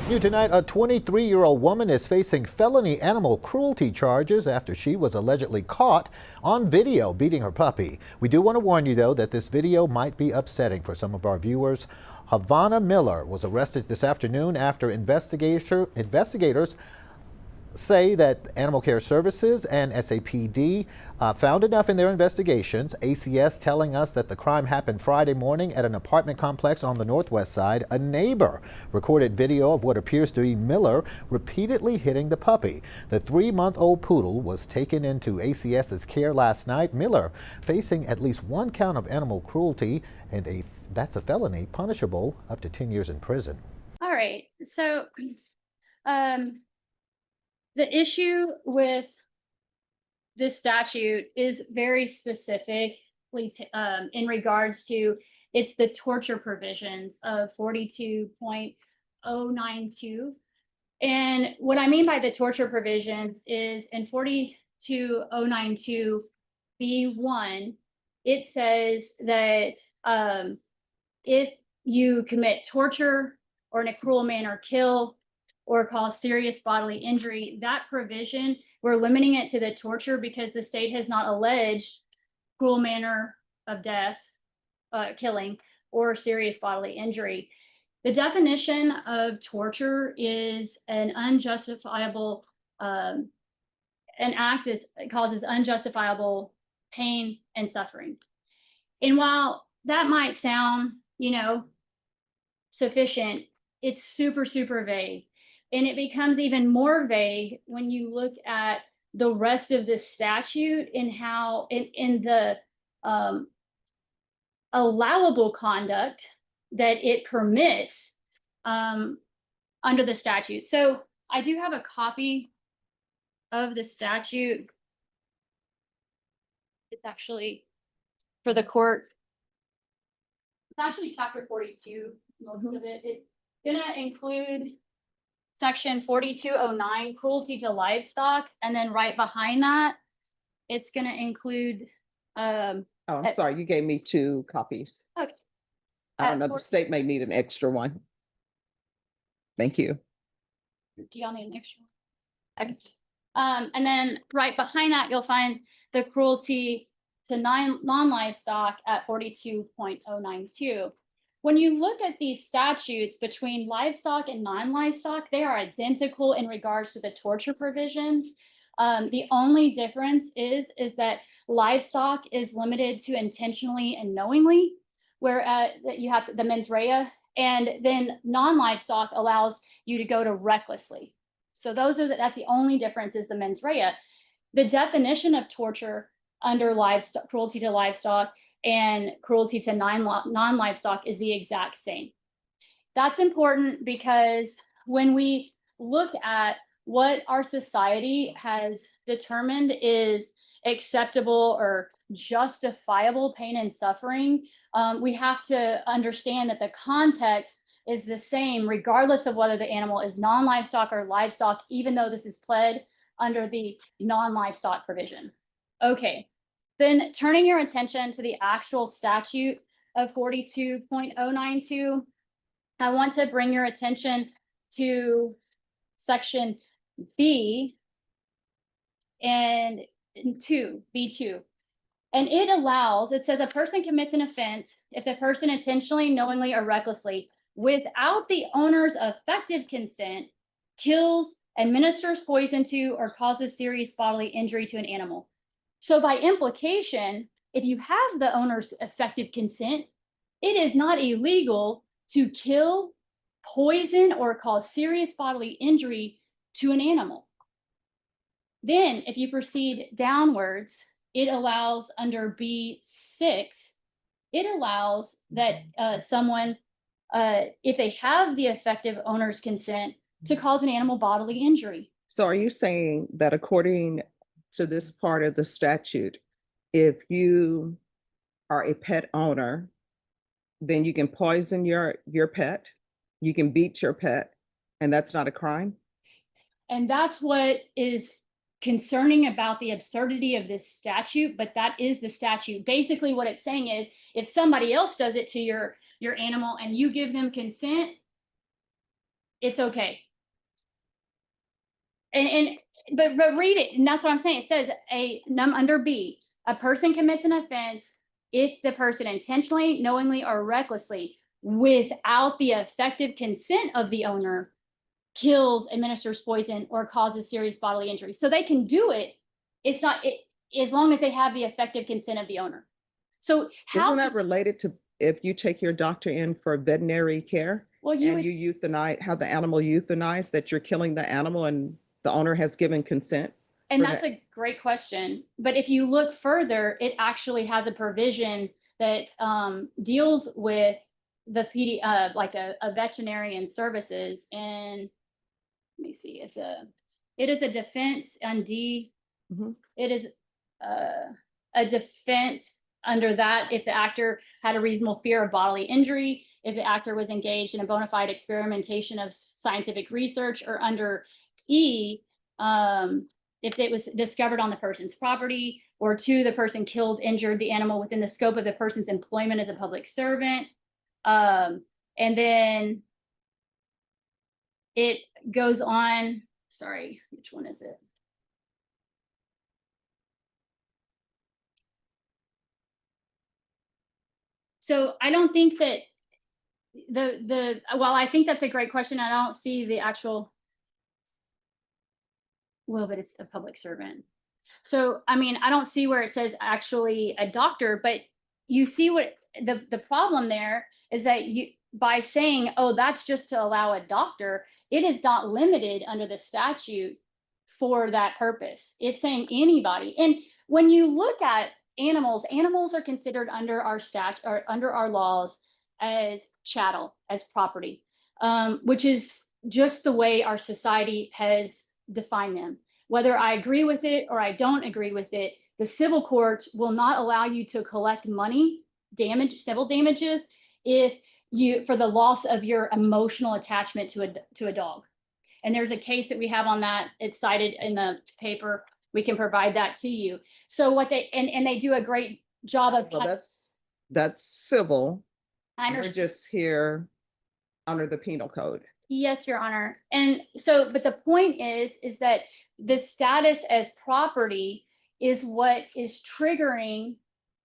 New tonight, a 23-year-old woman is facing felony animal cruelty charges after she was allegedly caught on video beating her puppy. We do want to warn you, though, that this video might be upsetting for some of our viewers. Havana Miller was arrested this afternoon after investigators say that Animal Care Services and SAPD found enough in their investigations. ACS telling us that the crime happened Friday morning at an apartment complex on the northwest side. A neighbor recorded video of what appears to be Miller repeatedly hitting the puppy. The 3-month-old poodle was taken into ACS's care last night. Miller facing at least 1 count of animal cruelty, and that's a felony punishable up to 10 years in prison. All right. So, the issue with this statute is very specifically in regards to it's the torture provisions of 42.092. And what I mean by the torture provisions is in 42092 B1, it says that if you commit torture or in a cruel manner kill or cause serious bodily injury, that provision, we're limiting it to the torture because the state has not alleged cruel manner of death, killing, or serious bodily injury. The definition of torture is an unjustifiable, an act that causes unjustifiable pain and suffering. And while that might sound, sufficient, it's super, super vague. And it becomes even more vague when you look at the rest of the statute and how in the allowable conduct that it permits under the statute. So I do have a copy of the statute. It's actually for the court. It's actually chapter 42, most of it. It's gonna include section 4209, cruelty to livestock, and then right behind that, it's going to include. Oh, I'm sorry, you gave me 2 copies. Okay. I don't know, the state may need an extra one. Thank you. Do y'all need an extra one? Okay. And then right behind that, you'll find the cruelty to non-livestock at 42.092. When you look at these statutes between livestock and non-livestock, they are identical in regards to the torture provisions. The only difference is that livestock is limited to intentionally and knowingly, whereas you have the mens rea, and then non-livestock allows you to go to recklessly. So that's the only difference is the mens rea. The definition of torture under livestock, cruelty to livestock, and cruelty to non-livestock is the exact same. That's important because when we look at what our society has determined is acceptable or justifiable pain and suffering, we have to understand that the context is the same regardless of whether the animal is non-livestock or livestock, even though this is pled under the non-livestock provision. Okay. Then turning your attention to the actual statute of 42.092, I want to bring your attention to section B and B2. And it says a person commits an offense if the person intentionally, knowingly, or recklessly, without the owner's effective consent, kills, administers poison to, or causes serious bodily injury to an animal. So by implication, if you have the owner's effective consent, it is not illegal to kill, poison, or cause serious bodily injury to an animal. Then if you proceed downwards, it allows under B6, it allows that someone, if they have the effective owner's consent, to cause an animal bodily injury. So are you saying that according to this part of the statute, if you are a pet owner, then you can poison your pet, you can beat your pet, and that's not a crime? And that's what is concerning about the absurdity of this statute, but that is the statute. Basically what it's saying is if somebody else does it to your animal and you give them consent, it's okay. But read it, and that's what I'm saying. It says under B, a person commits an offense if the person intentionally, knowingly, or recklessly, without the effective consent of the owner, kills, administers poison, or causes serious bodily injury. So they can do it. It's not as long as they have the effective consent of the owner. So how Isn't that related to if you take your doctor in for veterinary care? well You euthanize, have the animal euthanized, that you're killing the animal and the owner has given consent? and for that's that? a great question. But if you look further, it actually has a provision that deals with the like a veterinarian services. And let me see, it is a defense on D. Mhm. It is a defense under that if the actor had a reasonable fear of bodily injury, if the actor was engaged in a bona fide experimentation of scientific research, or under E, if it was discovered on the person's property, or two, the person killed, injured the animal within the scope of the person's employment as a public servant. And then it goes on, sorry, which one is it? So I don't think that well, I think that's a great question. I don't see the actual, well, but it's a public servant. So, I mean, I don't see where it says actually a doctor, but you see what the problem there is, that you, by saying, oh, that's just to allow a doctor, it is not limited under the statute for that purpose. It's saying anybody. And when you look at animals are considered under our statute or under our laws as chattel, as property, which is just the way our society has defined them. Whether I agree with it or I don't agree with it, the civil courts will not allow you to collect money, civil damages, if you, for the loss of your emotional attachment to a dog. And there's a case that we have on that. It's cited in the paper. We can provide that to you. So what they, and they do a great job of. Well, that's civil. I We're understand. just here under the penal code. Yes, Your Honor. And so, but the point is that the status as property is what is triggering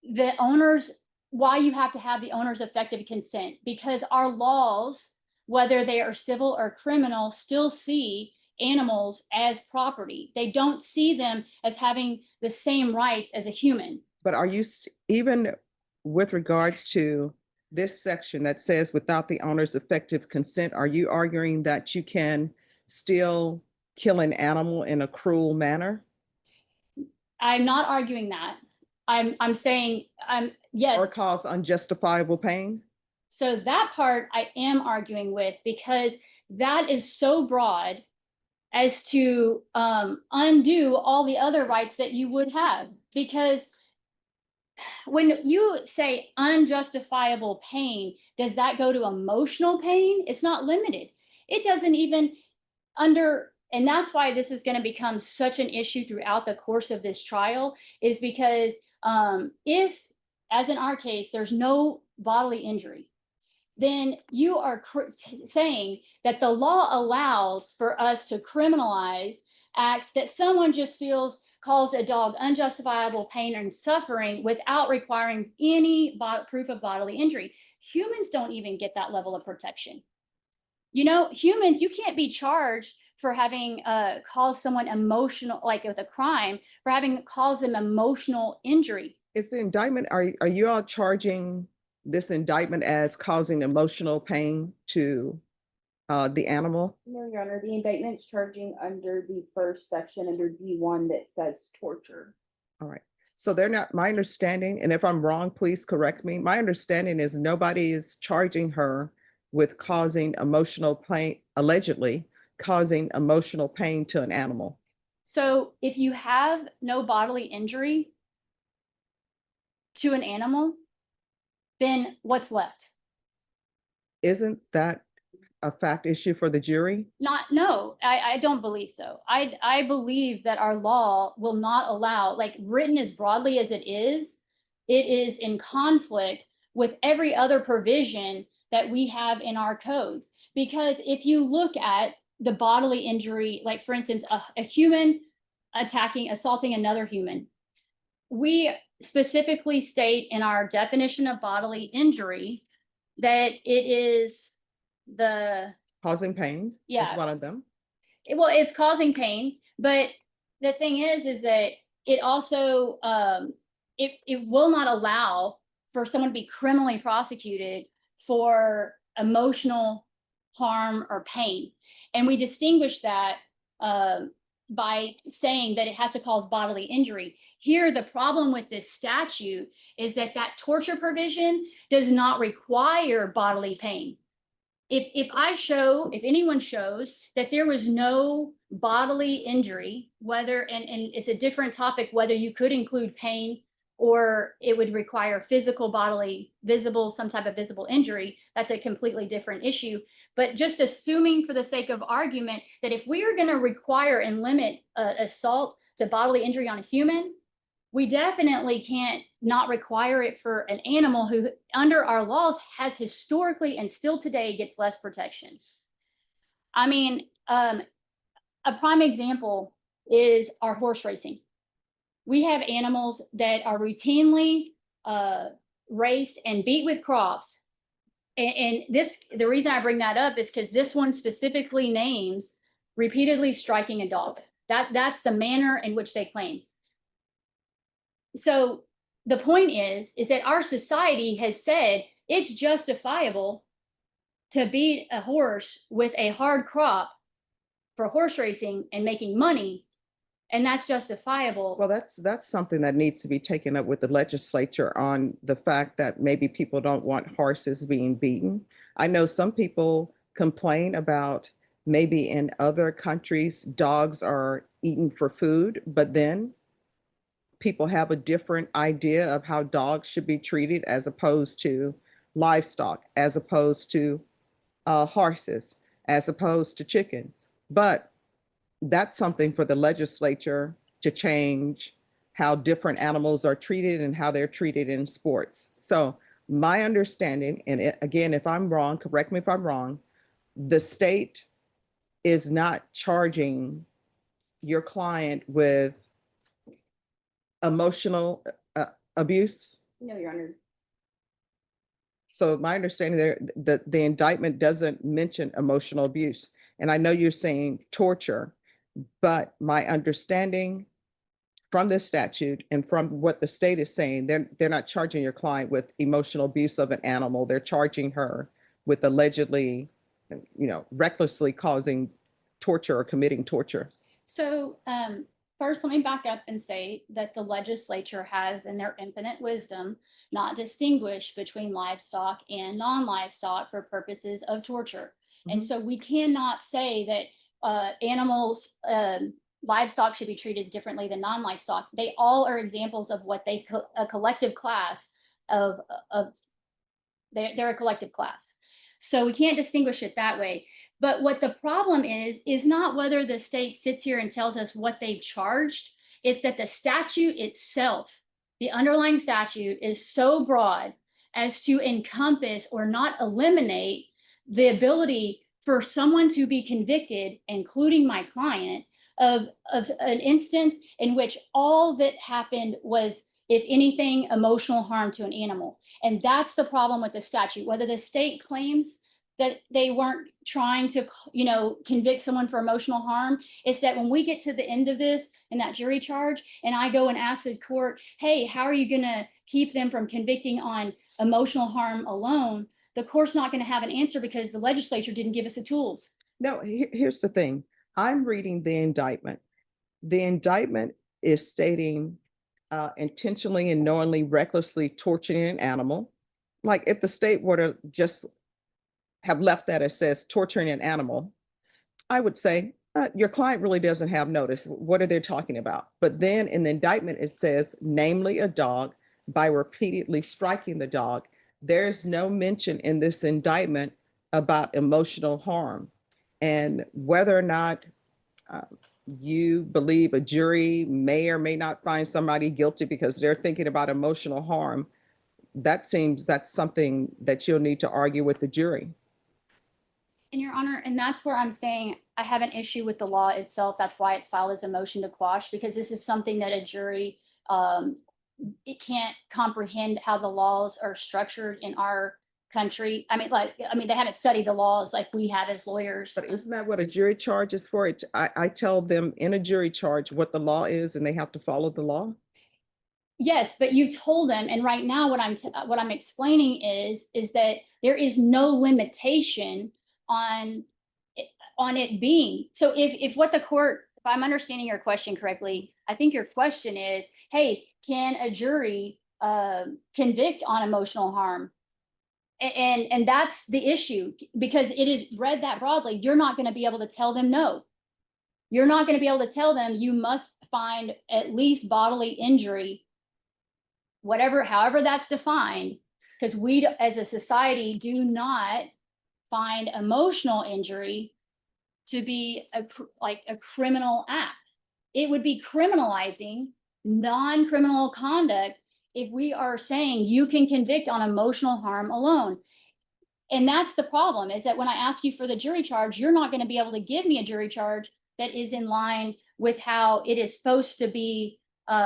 the owner's, why you have to have the owner's effective consent, because our laws, whether they are civil or criminal, still see animals as property. They don't see them as having the same rights as a human. But are you, even with regards to this section that says without the owner's effective consent, are you arguing that you can still kill an animal in a cruel manner? I'm not arguing that. I'm saying, yes. Or cause unjustifiable pain? So that part I am arguing with, because that is so broad as to undo all the other rights that you would have. Because when you say unjustifiable pain, does that go to emotional pain? It's not limited. It doesn't even under, and that's why this is going to become such an issue throughout the course of this trial, is because if, as in our case, there's no bodily injury, then you are saying that the law allows for us to criminalize acts that someone just feels cause a dog unjustifiable pain and suffering without requiring any proof of bodily injury. Humans don't even get that level of protection. You know, humans, you can't be charged for having caused someone emotional, like with a crime, for having caused them emotional injury. Is the indictment, are you all charging this indictment as causing emotional pain to the animal? No, Your Honor, the indictment's charging under the first section under D1 that says torture. All right. So they're not, my understanding, and if I'm wrong, please correct me. My understanding is nobody is charging her with causing emotional pain, allegedly causing emotional pain to an animal. So if you have no bodily injury to an animal, then what's left? Isn't that a fact issue for the jury? No, I don't believe so. I believe that our law will not allow, like, written as broadly as it is in conflict with every other provision that we have in our codes. Because if you look at the bodily injury, like for instance, a human assaulting another human, we specifically state in our definition of bodily injury that it is the, Causing pain. Yeah. Is one of them. well, it's causing pain, but the thing is that it also, it will not allow for someone to be criminally prosecuted for emotional harm or pain. And we distinguish that by saying that it has to cause bodily injury. Here, the problem with this statute is that that torture provision does not require bodily pain. If anyone shows that there was no bodily injury, whether, and it's a different topic, whether you could include pain or it would require physical bodily some type of visible injury, that's a completely different issue. But just assuming for the sake of argument that if we are going to require and limit assault to bodily injury on a human, we definitely can't not require it for an animal who, under our laws, has historically and still today gets less protection. I mean, a prime example is our horse racing. We have animals that are routinely raced and beat with crops. And the reason I bring that up is because this one specifically names repeatedly striking a dog. That's the manner in which they claim. So the point is that our society has said it's justifiable to beat a horse with a hard crop for horse racing and making money, and that's justifiable. Well, that's something that needs to be taken up with the legislature on the fact that maybe people don't want horses being beaten. I know some people complain about maybe in other countries, dogs are eaten for food, but then people have a different idea of how dogs should be treated as opposed to livestock, as opposed to horses, as opposed to chickens. But that's something for the legislature to change how different animals are treated and how they're treated in sports. So my understanding, and again, if I'm wrong, correct me if I'm wrong, the state is not charging your client with emotional abuse. No, Your Honor. So my understanding there, the indictment doesn't mention emotional abuse. And I know you're saying torture, but my understanding from this statute and from what the state is saying, they're not charging your client with emotional abuse of an animal. They're charging her with allegedly, recklessly causing torture or committing torture. So first, let me back up and say that the legislature has, in their infinite wisdom, not distinguished between livestock and non-livestock for purposes of torture. And so we cannot say that animals, livestock should be treated differently than non-livestock. They all are examples of what a collective class of they're a collective class. So we can't distinguish it that way. But what the problem is not whether the state sits here and tells us what they've charged. It's that the statute itself, the underlying statute, is so broad as to encompass or not eliminate the ability for someone to be convicted, including my client, of an instance in which all that happened was, if anything, emotional harm to an animal. And that's the problem with the statute. Whether the state claims that they weren't trying to, convict someone for emotional harm, it's that when we get to the end of this and that jury charge, and I go and ask the court, hey, how are you gonna keep them from convicting on emotional harm alone? The court's not gonna have an answer because the legislature didn't give us the tools. No, here's the thing. I'm reading the indictment. The indictment is stating intentionally and knowingly, recklessly torturing an animal. Like if the state were to just have left that, it says torturing an animal, I would say your client really doesn't have notice. What are they talking about? But then in the indictment, it says, namely a dog, by repeatedly striking the dog. There's no mention in this indictment about emotional harm. And whether or not you believe a jury may or may not find somebody guilty because they're thinking about emotional harm, that's something that you'll need to argue with the jury. And Your Honor, and that's where I'm saying I have an issue with the law itself. That's why it's filed as a motion to quash, because this is something that a jury, it can't comprehend how the laws are structured in our country. I mean, they haven't studied the laws like we have as lawyers. But isn't that what a jury charge is for? I tell them in a jury charge what the law is and they have to follow the law? Yes, but you told them, and right now what I'm explaining is that there is no limitation on it being. So if what the court, if I'm understanding your question correctly, I think your question is, hey, can a jury convict on emotional harm? And that's the issue, because it is read that broadly. You're not going to be able to tell them no. You're not going to be able to tell them you must find at least bodily injury, however that's defined, because we as a society do not find emotional injury to be a criminal act. It would be criminalizing non-criminal conduct if we are saying you can convict on emotional harm alone. And that's the problem, is that when I ask you for the jury charge, you're not going to be able to give me a jury charge that is in line with how it is supposed to be.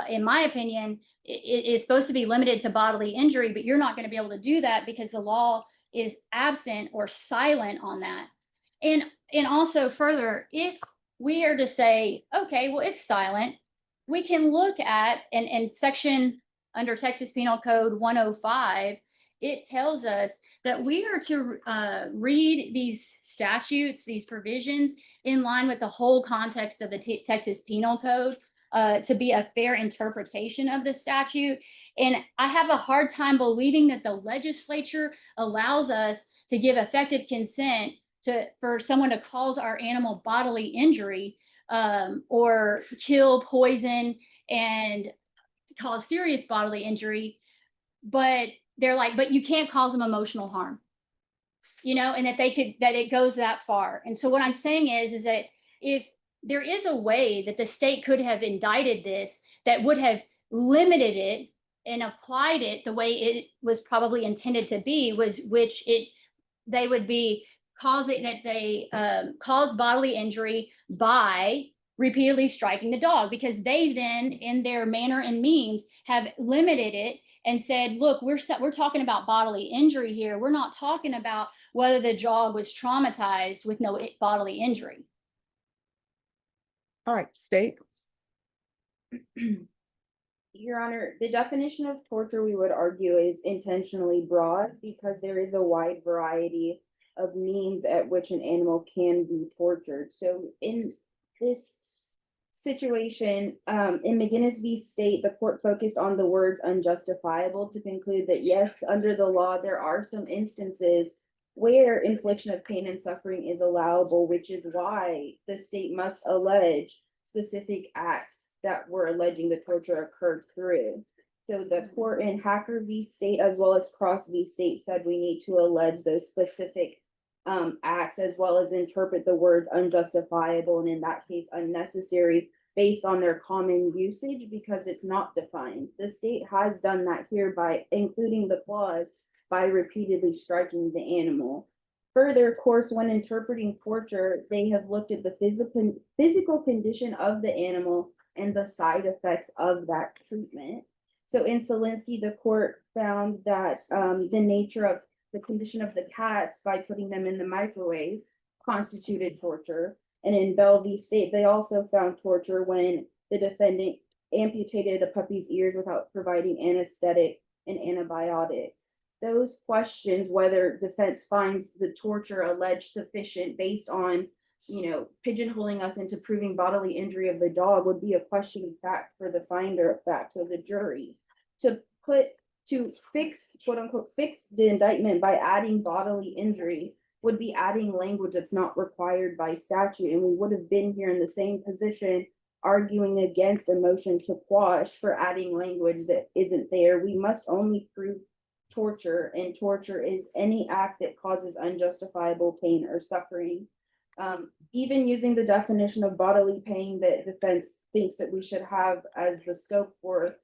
In my opinion, it is supposed to be limited to bodily injury, but you're not going to be able to do that because the law is absent or silent on that. And also further, if we are to say, okay, well, it's silent, we can look at, and section under Texas Penal Code 105, it tells us that we are to read these statutes, these provisions, in line with the whole context of the Texas Penal Code to be a fair interpretation of the statute. And I have a hard time believing that the legislature allows us to give effective consent for someone to cause our animal bodily injury or kill, poison, and cause serious bodily injury, but they're like, but you can't cause them emotional harm, and that it goes that far. And so what I'm saying is that if there is a way that the state could have indicted this that would have limited it and applied it the way it was probably intended to be, they would be causing that they cause bodily injury by repeatedly striking the dog, because they then, in their manner and means, have limited it and said, look, we're talking about bodily injury here. We're not talking about whether the dog was traumatized with no bodily injury. All right, state. Your Honor, the definition of torture, we would argue, is intentionally broad because there is a wide variety of means at which an animal can be tortured. So in this situation, in McGinnis v. State, the court focused on the words unjustifiable to conclude that yes, under the law, there are some instances where infliction of pain and suffering is allowable, which is why the state must allege specific acts that we're alleging the torture occurred through. So the court in Hacker v. State as well as Cross v. State said we need to allege those specific acts as well as interpret the words unjustifiable and in that case unnecessary based on their common usage because it's not defined. The state has done that here by including the clause by repeatedly striking the animal. Further, courts, when interpreting torture, they have looked at the physical condition of the animal and the side effects of that treatment. So in Solinsky, the court found that the nature of the condition of the cats by putting them in the microwave constituted torture. And in Bell v. State, they also found torture when the defendant amputated a puppy's ears without providing anesthetic and antibiotics. Those questions, whether defense finds the torture alleged sufficient based on, pigeonholing us into proving bodily injury of the dog would be a question of fact for the finder of fact of the jury. To fix, quote unquote, fix the indictment by adding bodily injury would be adding language that's not required by statute. And we would have been here in the same position arguing against a motion to quash for adding language that isn't there. We must only prove torture, and torture is any act that causes unjustifiable pain or suffering. Even using the definition of bodily pain that defense thinks that we should have as the scope for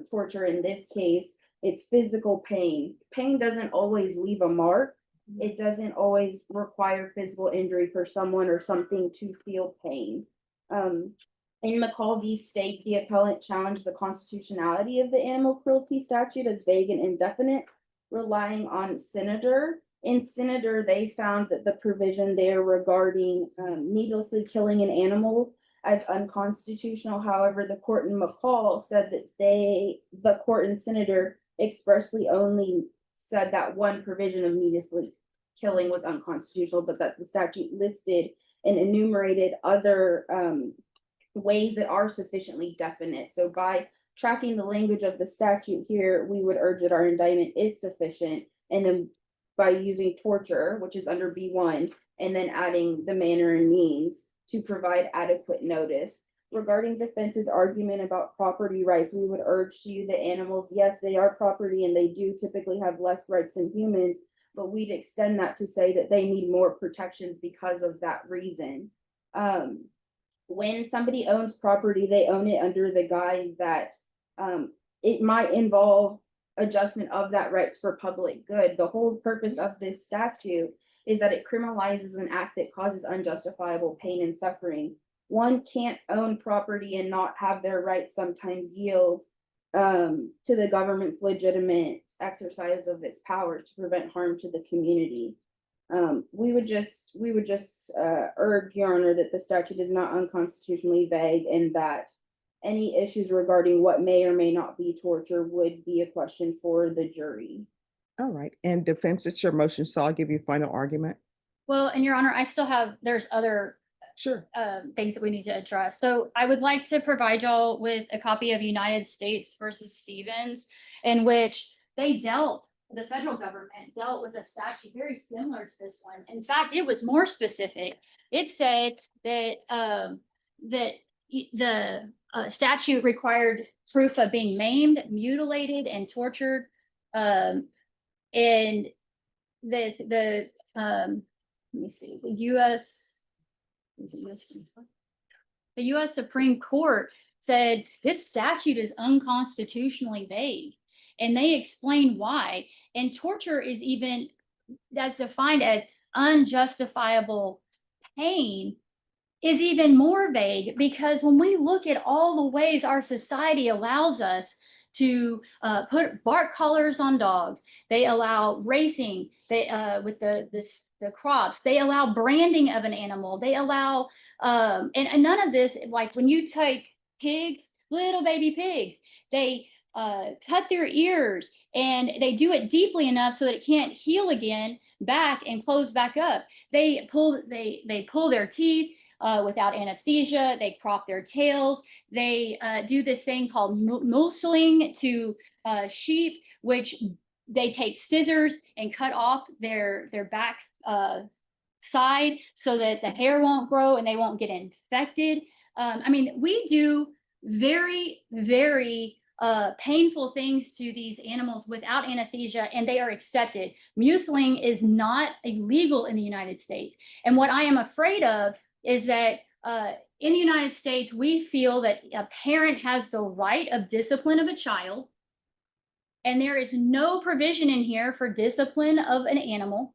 torture in this case, it's physical pain. Pain doesn't always leave a mark, It doesn't always require physical injury for someone or something to feel pain. In McCall v. State, the appellant challenged the constitutionality of the animal cruelty statute as vague and indefinite, relying on Senator. In Senator, they found that the provision there regarding needlessly killing an animal as unconstitutional. However, the court in McCall said that the court in Senator expressly only said that one provision of needlessly killing was unconstitutional, but that the statute listed and enumerated other ways that are sufficiently definite. So by tracking the language of the statute here, we would urge that our indictment is sufficient. And then by using torture, which is under B1, and then adding the manner and means to provide adequate notice. Regarding defense's argument about property rights, we would urge to you that animals, yes, they are property and they do typically have less rights than humans, but we'd extend that to say that they need more protections because of that reason. When somebody owns property, they own it under the guise that it might involve adjustment of that rights for public good. The whole purpose of this statute is that it criminalizes an act that causes unjustifiable pain and suffering. One can't own property and not have their rights sometimes yield to the government's legitimate exercise of its power to prevent harm to the community. We would just urge, Your Honor, that the statute is not unconstitutionally vague and that any issues regarding what may or may not be torture would be a question for the jury. All right, and defense, it's your motion, so I'll give you final argument. Well, and Your Honor, I still have, there's other Sure. things that we need to address. So I would like to provide y'all with a copy of United States versus Stevens, in which the federal government dealt with a statute very similar to this one. In fact, it was more specific. It said that the statute required proof of being maimed, mutilated, and tortured. And let me see, the U.S. Supreme Court said this statute is unconstitutionally vague, and they explained why. And torture is even as defined as unjustifiable pain is even more vague, because when we look at all the ways our society allows us to put bark collars on dogs, they allow racing, with the crops, they allow branding of an animal, they allow and none of this, like when you take pigs, little baby pigs, they cut their ears and they do it deeply enough so that it can't heal again back and close back up. They pull their teeth without anesthesia. They crop their tails. They do this thing called mutilation to sheep, which they take scissors and cut off their back side so that the hair won't grow and they won't get infected. I mean, we do very, very painful things to these animals without anesthesia, and they are accepted. Mutilation is not illegal in the United States. And what I am afraid of is that in the United States, we feel that a parent has the right of discipline of a child, and there is no provision in here for discipline of an animal.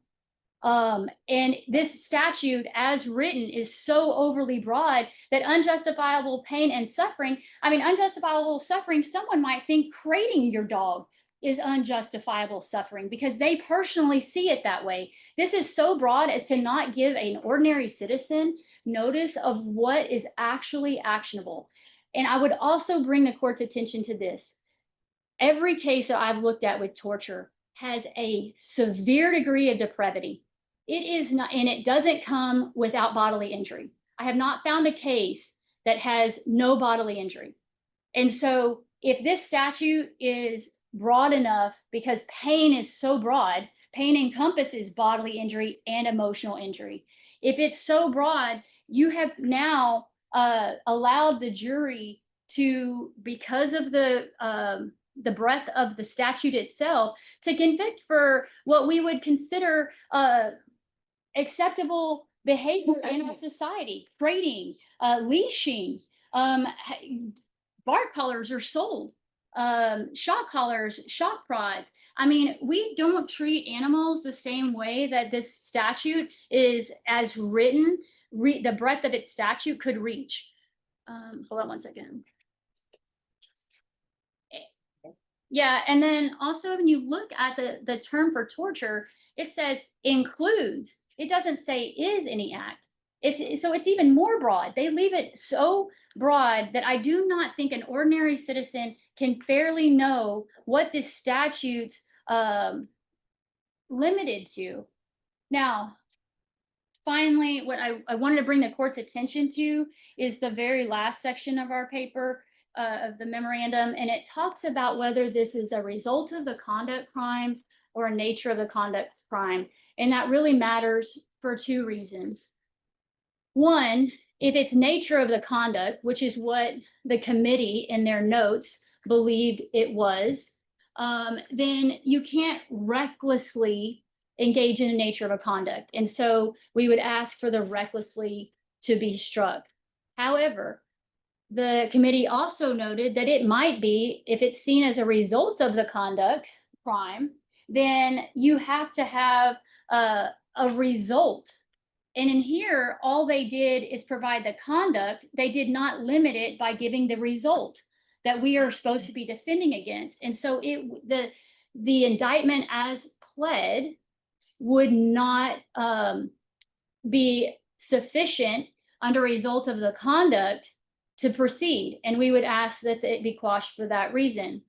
And this statute as written is so overly broad that unjustifiable pain and suffering, I mean, unjustifiable suffering, someone might think crating your dog is unjustifiable suffering because they personally see it that way. This is so broad as to not give an ordinary citizen notice of what is actually actionable. And I would also bring the court's attention to this. Every case that I've looked at with torture has a severe degree of depravity. It is not, and it doesn't come without bodily injury. I have not found a case that has no bodily injury. And so if this statute is broad enough, because pain is so broad, pain encompasses bodily injury and emotional injury. If it's so broad, you have now allowed the jury to, because of the breadth of the statute itself, to convict for what we would consider acceptable behavior in our society: crating, leashing, bark collars are sold. shock collars, shock prods. I mean, we don't treat animals the same way that this statute is as written, the breadth of its statute could reach. Hold on one second. Yeah, and then also when you look at the term for torture, it says includes. It doesn't say is any act. So it's even more broad. They leave it so broad that I do not think an ordinary citizen can fairly know what this statute's limited to. Now, finally, what I wanted to bring the court's attention to is the very last section of our paper, of the memorandum, and it talks about whether this is a result of the conduct crime or a nature of the conduct crime. And that really matters for two reasons. One, if it's nature of the conduct, which is what the committee in their notes believed it was, then you can't recklessly engage in the nature of a conduct. And so we would ask for the recklessly to be struck. However, the committee also noted that it might be, if it's seen as a result of the conduct crime, then you have to have a result. And in here, all they did is provide the conduct. They did not limit it by giving the result that we are supposed to be defending against. And so the indictment as pled would not be sufficient under result of the conduct to proceed. And we would ask that it be quashed for that reason.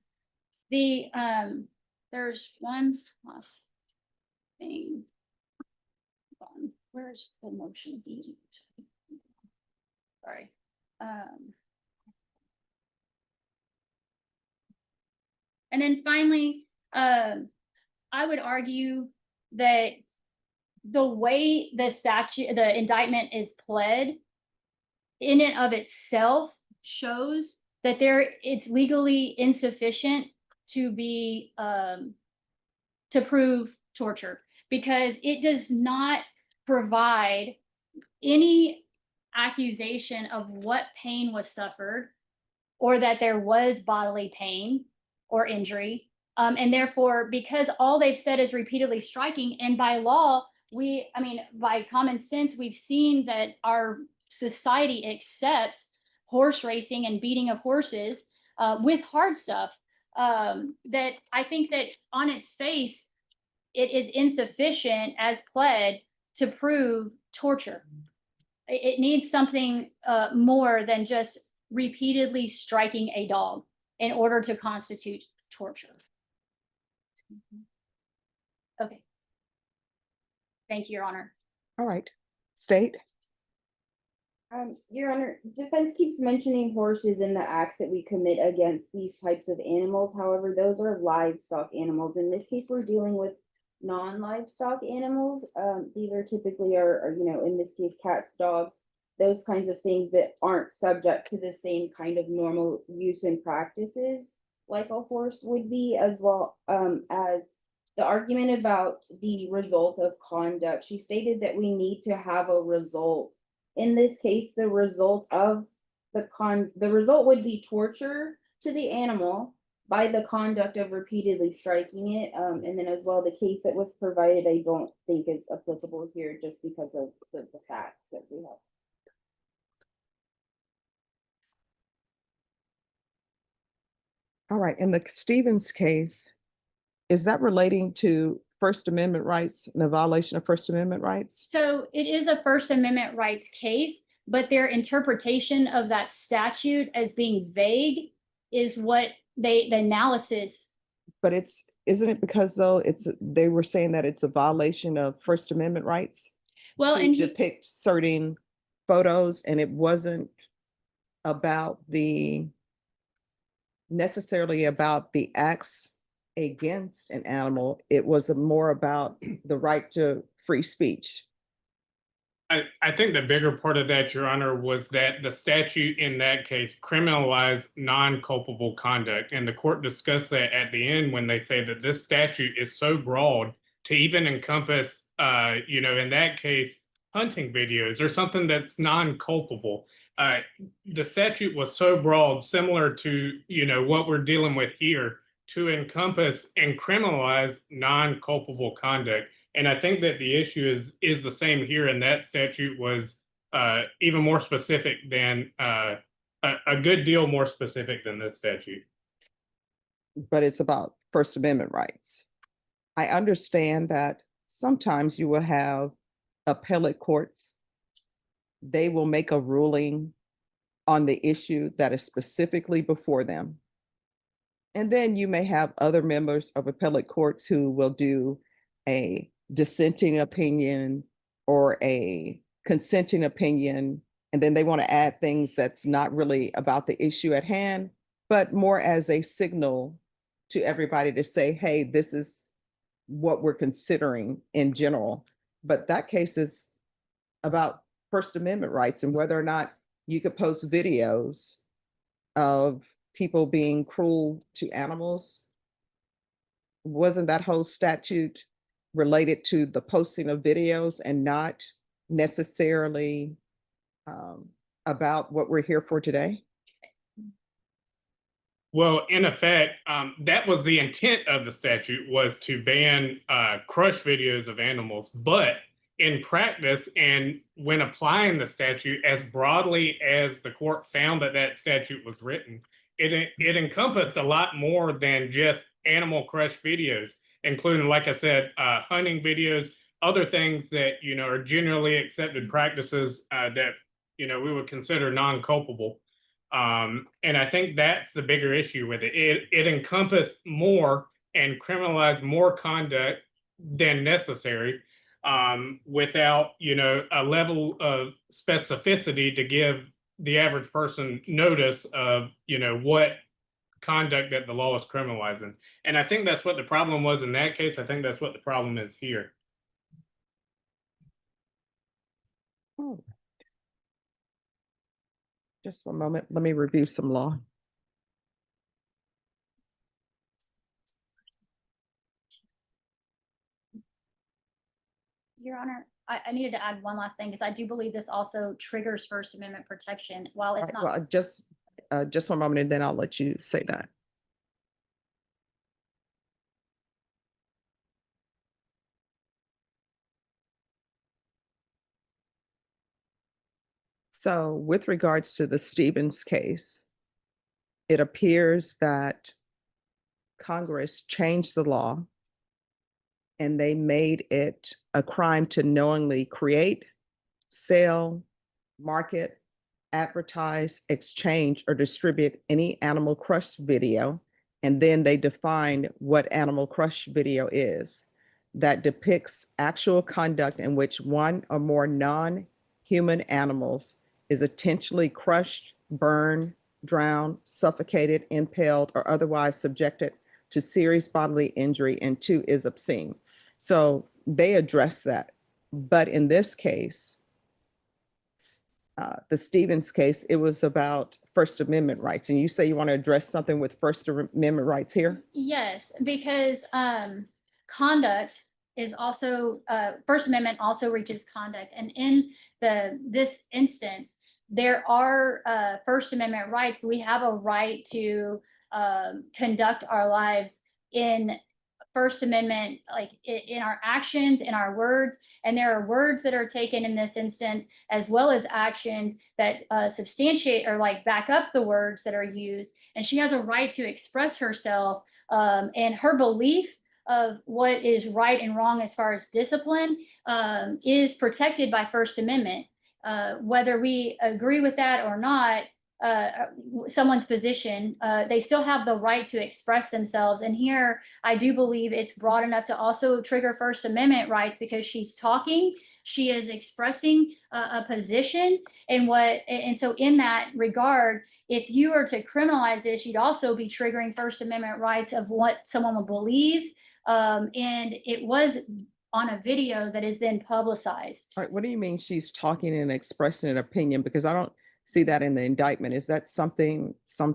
There's one last thing. Hold on. Where's the motion? Sorry. And then finally, I would argue that the way the indictment is pled in and of itself shows that it's legally insufficient to be to prove torture, because it does not provide any accusation of what pain was suffered or that there was bodily pain or injury. And therefore, because all they've said is repeatedly striking, and by law, by common sense, we've seen that our society accepts horse racing and beating of horses with hard stuff, that I think that on its face, it is insufficient as pled to prove torture. It needs something more than just repeatedly striking a dog in order to constitute torture. Okay. Thank you, Your Honor. All right, state. Your Honor, defense keeps mentioning horses in the acts that we commit against these types of animals. However, those are livestock animals. In this case, we're dealing with non-livestock animals. These are typically in this case, cats, dogs, those kinds of things that aren't subject to the same kind of normal use and practices like a horse would be, as well as the argument about the result of conduct. She stated that we need to have a result. In this case, the result would be torture to the animal by the conduct of repeatedly striking it. And then as well, the case that was provided, I don't think is applicable here just because of the facts that we have. All right, in the Stevens case, is that relating to First Amendment rights and the violation of First Amendment rights? So it is a First Amendment rights case, but their interpretation of that statute as being vague is what the analysis. But isn't it because though they were saying that it's a violation of First Amendment rights? Well, to and depict certain photos, and it wasn't about necessarily about the acts against an animal. It was more about the right to free speech. I think the bigger part of that, Your Honor, was that the statute in that case criminalized non-culpable conduct. And the court discussed that at the end when they say that this statute is so broad to even encompass, in that case, hunting videos or something that's non-culpable. the statute was so broad, similar to, what we're dealing with here, to encompass and criminalize non-culpable conduct. And I think that the issue is the same here, and that statute was even more specific than a good deal more specific than this statute. But it's about First Amendment rights. I understand that sometimes you will have appellate courts. They will make a ruling on the issue that is specifically before them. And then you may have other members of appellate courts who will do a dissenting opinion or a consenting opinion, and then they want to add things that's not really about the issue at hand, but more as a signal to everybody to say, hey, this is what we're considering in general. But that case is about First Amendment rights and whether or not you could post videos of people being cruel to animals. Wasn't that whole statute related to the posting of videos and not necessarily about what we're here for today? Well, in effect, that was the intent of the statute, was to ban crush videos of animals. But in practice, and when applying the statute as broadly as the court found that statute was written, it encompassed a lot more than just animal crush videos, including, like I said, hunting videos, other things that, are generally accepted practices that, we would consider non-culpable. And I think that's the bigger issue with it. It encompassed more and criminalized more conduct than necessary, without, a level of specificity to give the average person notice of, what conduct that the law is criminalizing. And I think that's what the problem was in that case. I think that's what the problem is here. Oh. Just one moment, let me review some law. Your Honor, I needed to add one last thing because I do believe this also triggers First Amendment protection. While it's not. Well, just one moment and then I'll let you say that. So with regards to the Stevens case, it appears that Congress changed the law and they made it a crime to knowingly create, sell, market, advertise, exchange, or distribute any animal crush video. And then they defined what animal crush video is. That depicts actual conduct in which one or more non-human animals is intentionally crushed, burned, drowned, suffocated, impaled, or otherwise subjected to serious bodily injury, and two, is obscene. So they address that. But in this case, the Stevens case, it was about First Amendment rights. And you say you want to address something with First Amendment rights here? Yes, because conduct is also, First Amendment also reaches conduct. And in this instance, there are First Amendment rights. We have a right to conduct our lives in First Amendment, like in our actions, in our words. And there are words that are taken in this instance, as well as actions that substantiate or like back up the words that are used. And she has a right to express herself, and her belief of what is right and wrong as far as discipline is protected by First Amendment. Whether we agree with that or not, someone's position, they still have the right to express themselves. And here, I do believe it's broad enough to also trigger First Amendment rights, because she's talking, she is expressing a position, and so in that regard, if you were to criminalize this, you'd also be triggering First Amendment rights of what someone believes, and it was on a video that is then publicized. All right, what do you mean she's talking and expressing an opinion? Because I don't see that in the indictment. Is that some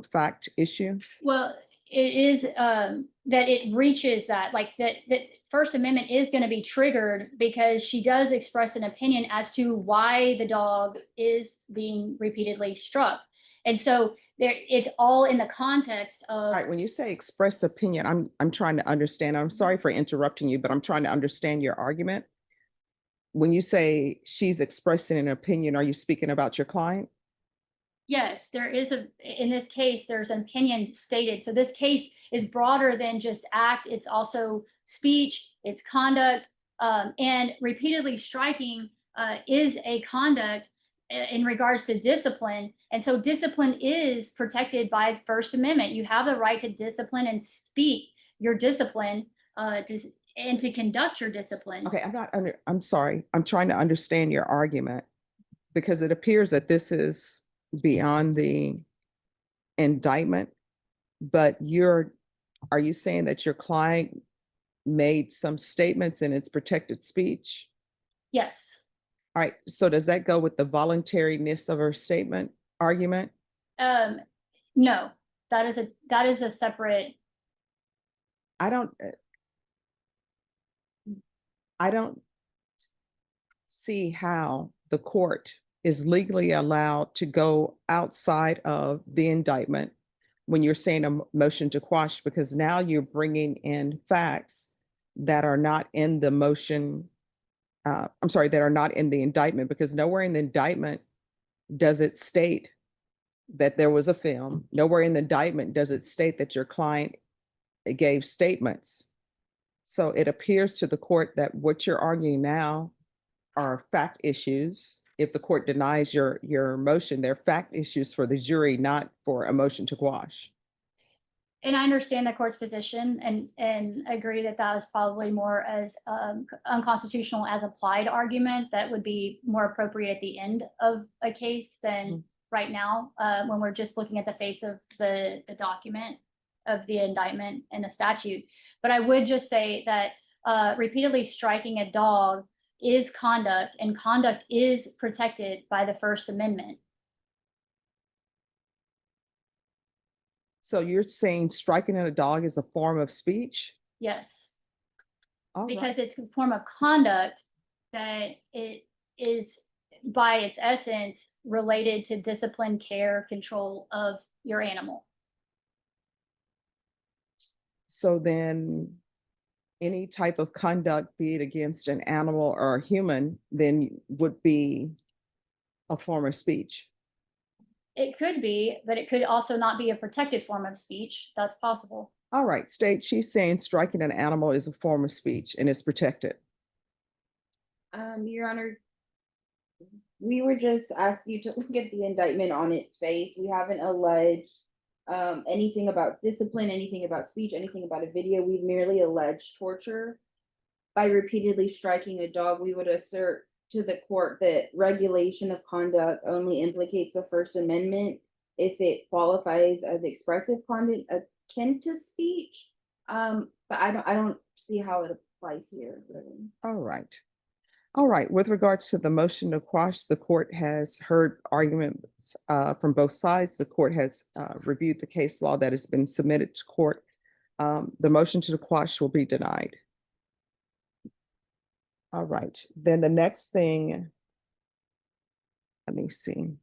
fact issue? Well, it is, that it reaches that, like, that First Amendment is gonna be triggered because she does express an opinion as to why the dog is being repeatedly struck. And so there, it's all in the context of. All right, when you say express opinion, I'm trying to understand. I'm sorry for interrupting you, but I'm trying to understand your argument. When you say she's expressing an opinion, are you speaking about your client? Yes, there is in this case, there's an opinion stated. So this case is broader than just act. It's also speech, it's conduct, and repeatedly striking is a conduct in regards to discipline. And so discipline is protected by the First Amendment. You have the right to discipline and speak your discipline and to conduct your discipline. Okay, I'm sorry. I'm trying to understand your argument because it appears that this is beyond the indictment, but are you saying that your client made some statements in its protected speech? Yes. All right, so does that go with the voluntariness of her statement argument? No, that is a separate. I don't see how the court is legally allowed to go outside of the indictment when you're saying a motion to quash, because now you're bringing in facts that are not in the motion. I'm sorry, that are not in the indictment, because nowhere in the indictment does it state that there was a film. Nowhere in the indictment does it state that your client gave statements. So it appears to the court that what you're arguing now are fact issues. If the court denies your motion, they're fact issues for the jury, not for a motion to quash. And I understand the court's position and agree that that was probably more as unconstitutional as applied argument that would be more appropriate at the end of a case than right now, when we're just looking at the face of the document of the indictment and the statute. But I would just say that repeatedly striking a dog is conduct, and conduct is protected by the First Amendment. So you're saying striking at a dog is a form of speech? Yes, All right. because it's a form of conduct that it is by its essence related to discipline, care, control of your animal. So then any type of conduct, be it against an animal or a human, then would be a form of speech. It could be, but it could also not be a protected form of speech. That's possible. All right, state, she's saying striking an animal is a form of speech and it's protected. Your Honor, we were just asked you to look at the indictment on its face. We haven't alleged anything about discipline, anything about speech, anything about a video. We've merely alleged torture. By repeatedly striking a dog, we would assert to the court that regulation of conduct only implicates the First Amendment if it qualifies as expressive conduct akin to speech. But I don't see how it applies here, really. All right. All right, with regards to the motion to quash, the court has heard arguments from both sides. The court has reviewed the case law that has been submitted to court. The motion to quash will be denied. All right, then the next thing, let me see.